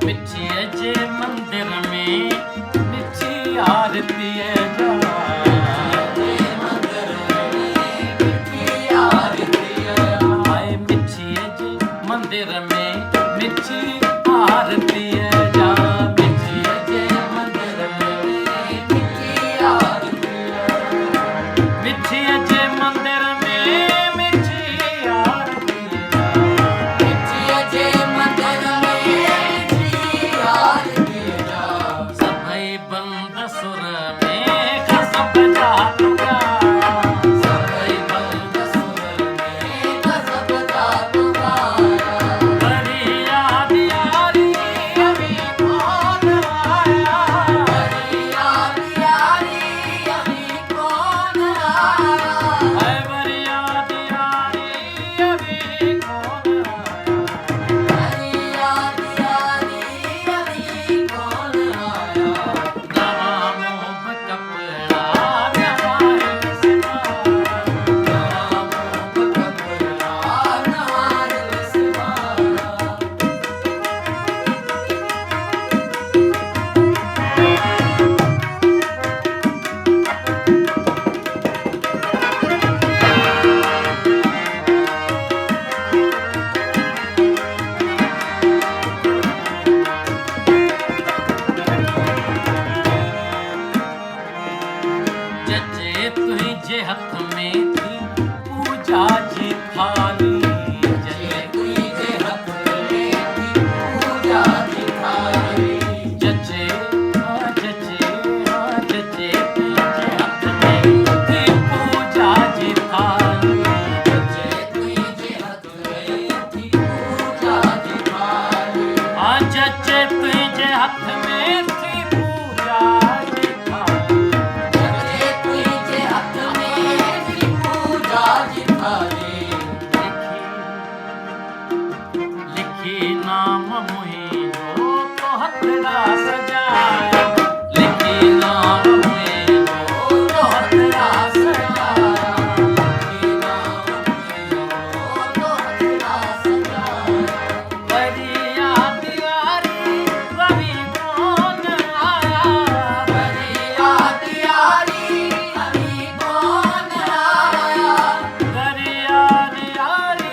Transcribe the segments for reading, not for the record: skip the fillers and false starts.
मिठी जे मंदिर में मिठी आरती जा मंदिर में मिठी आरती जा मिठी जे मंदिर में मिठी आरती मिठी जे मंदिर में मिठी आरती मिठी जे मंदिर में मिठी आरती सभई बंद सुर में खसब जातुगा सभई बंद सुर में खसब जातुगा तुझे हाथ में थी पूजा जी थाली जजे तुझे हाथ में थी पूजा जी थाली जजे तुझे हाथ में थी पूजा जी थाली जजे तुझे हाथ में थी पूजा जी थाली जजे तुझे हाथ में थी पूजा जी थाली लिखी नाम मुहिंजो तो हथड़ा सजाया लिखी नाम मुहिंजो तो हथड़ा सजाया लिखी नाम मुहिंजो तो हथड़ा सजाया बरिया दीवारी रवि कौन आया बरिया दीवारी रवि कौन आया बरिया दीवारी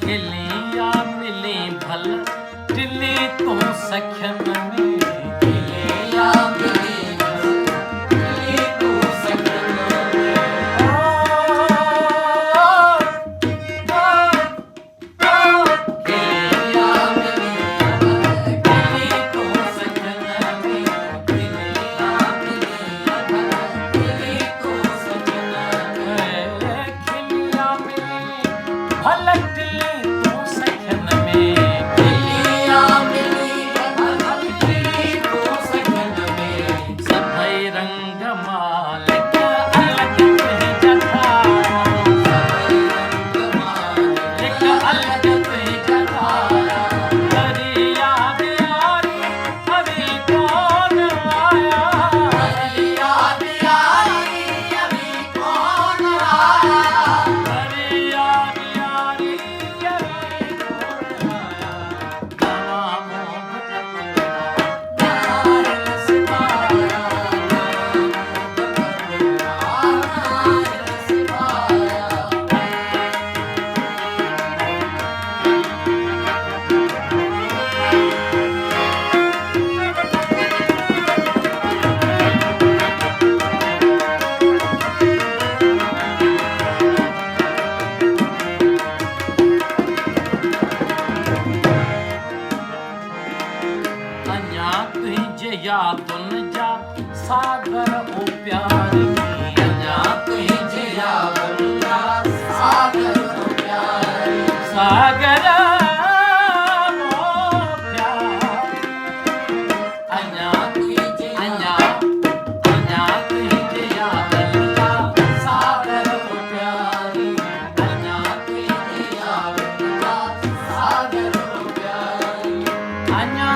खिलिया मिली भल टिली तू सखन में खिलिया मिली भल टिली तू सखन में खिलिया मिली भल टिली तू सखन में खिलिया मिली भल टिली तू सखन में खिलिया मिली भल टिली तू सखन में खिलिया मिली भल टिली या तुन जा सागर ओ प्यारी अञा तुझे या बंदा सागर ओ प्यारी सागर ओ प्यारी अञा तुझे अञा तुझे या बंदा सागर ओ प्यारी अञा तुझे या बंदा सागर ओ प्यारी अञा